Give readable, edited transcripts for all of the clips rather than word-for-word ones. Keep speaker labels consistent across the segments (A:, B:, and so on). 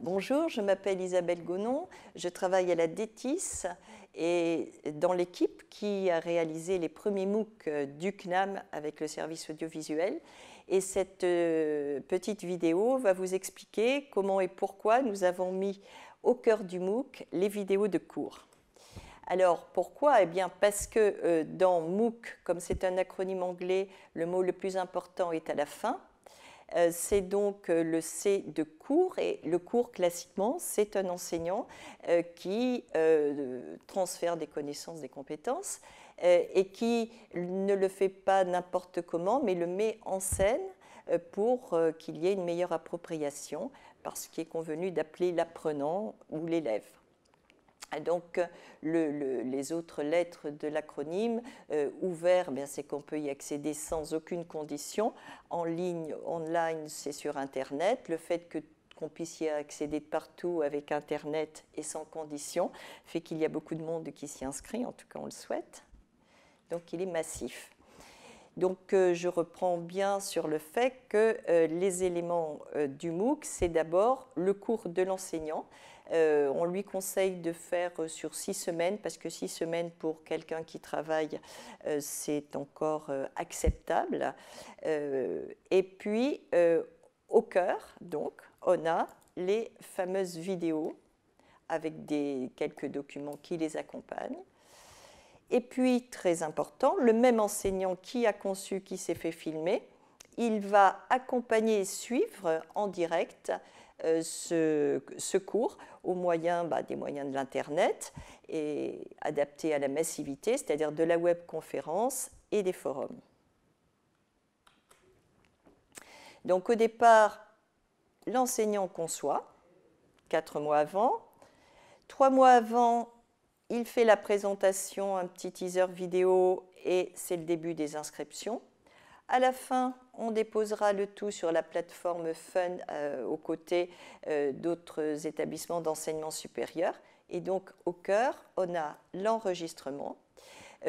A: Bonjour, je m'appelle Isabelle Gonon, je travaille à la DETIS et dans l'équipe qui a réalisé les premiers MOOC du CNAM avec le service audiovisuel. Et cette petite vidéo va vous expliquer comment et pourquoi nous avons mis au cœur du MOOC les vidéos de cours. Alors, pourquoi? Eh bien, parce que dans MOOC, comme c'est un acronyme anglais, le mot le plus important est à la fin. C'est donc le C de cours, et le cours, classiquement, c'est un enseignant qui transfère des connaissances, des compétences, et qui ne le fait pas n'importe comment, mais le met en scène pour qu'il y ait une meilleure appropriation, par ce qui est convenu d'appeler l'apprenant ou l'élève. Donc, les autres lettres de l'acronyme, ouvert, c'est qu'on peut y accéder sans aucune condition. En ligne, online, c'est sur Internet. Le fait qu'on puisse y accéder de partout avec Internet et sans condition fait qu'il y a beaucoup de monde qui s'y inscrit, en tout cas on le souhaite. Donc, il est massif. Donc, je reprends bien sur le fait que les éléments du MOOC, c'est d'abord le cours de l'enseignant. On lui conseille de faire sur 6 semaines, parce que 6 semaines pour quelqu'un qui travaille, c'est encore acceptable. Et puis, au cœur, donc, on a les fameuses vidéos avec quelques documents qui les accompagnent. Et puis, très important, le même enseignant qui a conçu, qui s'est fait filmer, il va accompagner et suivre en direct ce cours au moyen des moyens de l'Internet et adapté à la massivité, c'est-à-dire de la webconférence et des forums. Donc, au départ, l'enseignant conçoit, 4 mois avant. 3 mois avant, il fait la présentation, un petit teaser vidéo, et c'est le début des inscriptions. À la fin, on déposera le tout sur la plateforme Fun aux côtés d'autres établissements d'enseignement supérieur. Et donc, au cœur, on a l'enregistrement.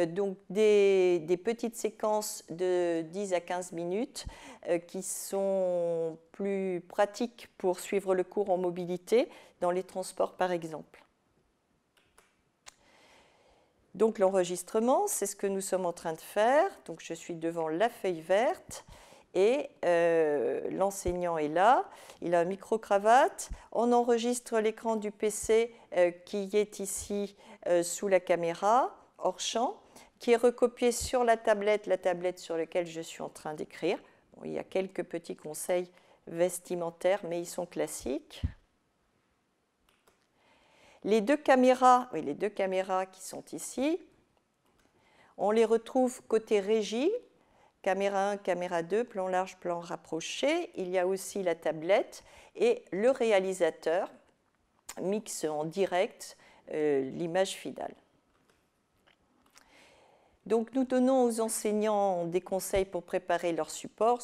A: Donc, des petites séquences de 10 à 15 minutes qui sont plus pratiques pour suivre le cours en mobilité, dans les transports par exemple. Donc l'enregistrement, c'est ce que nous sommes en train de faire. Donc je suis devant la feuille verte et l'enseignant est là. Il a un micro-cravate. On enregistre l'écran du PC qui est ici sous la caméra, hors champ, qui est recopié sur la tablette sur laquelle je suis en train d'écrire. Bon, il y a quelques petits conseils vestimentaires, mais ils sont classiques. Les deux caméras qui sont ici, on les retrouve côté régie, caméra 1, caméra 2, plan large, plan rapproché. Il y a aussi la tablette et le réalisateur mixe en direct l'image finale. Donc, nous donnons aux enseignants des conseils pour préparer leur support,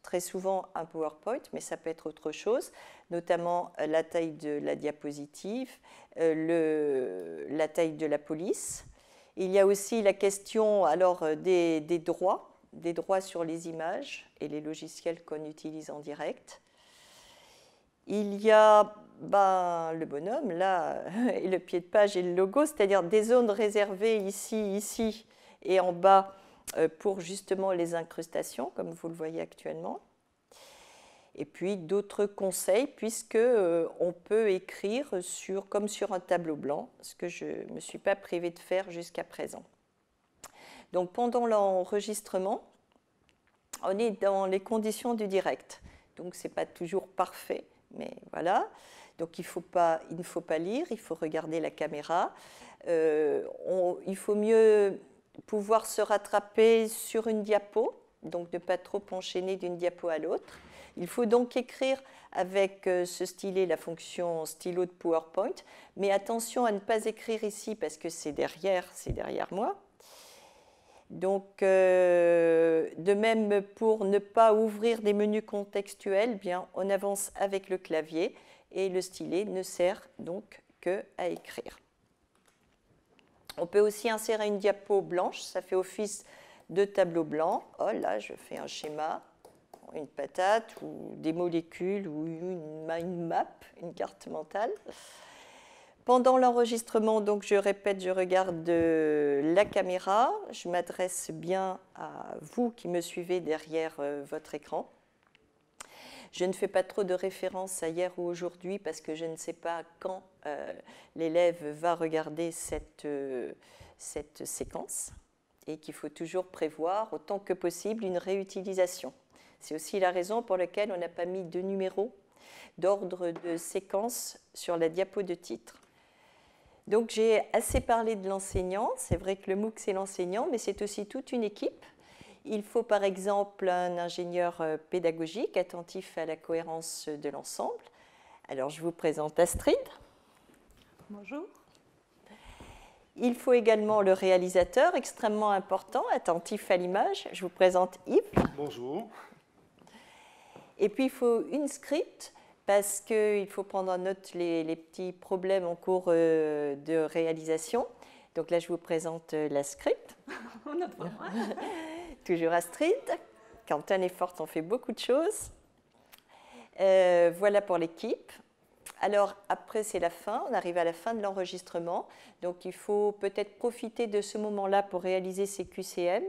A: très souvent un PowerPoint, mais ça peut être autre chose, notamment la taille de la diapositive, la taille de la police. Il y a aussi la question des droits sur les images et les logiciels qu'on utilise en direct. Il y a le bonhomme, là, et le pied de page et le logo, c'est-à-dire des zones réservées ici, et en bas pour justement les incrustations, comme vous le voyez actuellement. Et puis d'autres conseils, puisque on peut écrire comme sur un tableau blanc, ce que je ne me suis pas privée de faire jusqu'à présent. Donc pendant l'enregistrement, on est dans les conditions du direct. Donc ce n'est pas toujours parfait, mais voilà. Donc il ne faut pas lire, il faut regarder la caméra. Il faut mieux pouvoir se rattraper sur une diapo, donc ne pas trop enchaîner d'une diapo à l'autre. Il faut donc écrire avec ce stylet, la fonction stylo de PowerPoint, mais attention à ne pas écrire ici parce que c'est derrière moi. Donc, de même, pour ne pas ouvrir des menus contextuels, on avance avec le clavier et le stylet ne sert donc qu'à écrire. On peut aussi insérer une diapo blanche, ça fait office de tableau blanc. Oh là, je fais un schéma. une patate ou des molécules ou une map, une carte mentale. Pendant l'enregistrement, donc je répète, je regarde la caméra, je m'adresse bien à vous qui me suivez derrière votre écran. Je ne fais pas trop de référence à hier ou aujourd'hui parce que je ne sais pas quand l'élève va regarder cette séquence et qu'il faut toujours prévoir autant que possible une réutilisation. C'est aussi la raison pour laquelle on n'a pas mis de numéro d'ordre de séquence sur la diapo de titre. Donc j'ai assez parlé de l'enseignant, c'est vrai que le MOOC c'est l'enseignant, mais c'est aussi toute une équipe. Il faut par exemple un ingénieur pédagogique attentif à la cohérence de l'ensemble. Alors je vous présente Astrid.
B: Bonjour.
A: Il faut également le réalisateur, extrêmement important, attentif à l'image. Je vous présente Yves.
C: Bonjour.
A: Et puis il faut une script, parce qu'il faut prendre en note les petits problèmes en cours de réalisation. Donc là, je vous présente la script. Toujours Astrid. Quand on est forte, on fait beaucoup de choses. Voilà pour l'équipe. Alors après, c'est la fin. On arrive à la fin de l'enregistrement. Donc il faut peut-être profiter de ce moment-là pour réaliser ces QCM,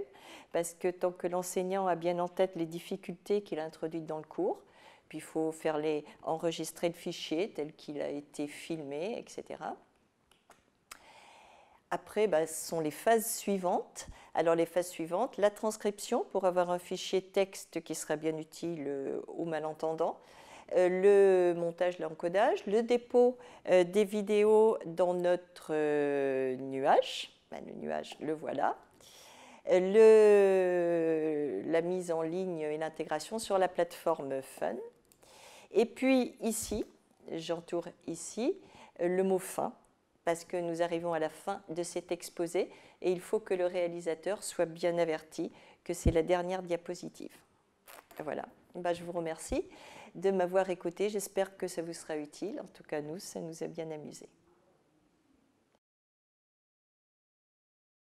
A: parce que tant que l'enseignant a bien en tête les difficultés qu'il a introduites dans le cours, puis il faut enregistrer le fichier tel qu'il a été filmé, etc. Après, ce sont les phases suivantes. Alors les phases suivantes, la transcription pour avoir un fichier texte qui sera bien utile aux malentendants, le montage, l'encodage, le dépôt des vidéos dans notre nuage. Le nuage, le voilà. La mise en ligne et l'intégration sur la plateforme Fun. Et puis ici, j'entoure ici le mot fin, parce que nous arrivons à la fin de cet exposé et il faut que le réalisateur soit bien averti que c'est la dernière diapositive. Voilà, je vous remercie de m'avoir écouté, j'espère que ça vous sera utile. En tout cas, nous, ça nous a bien amusés.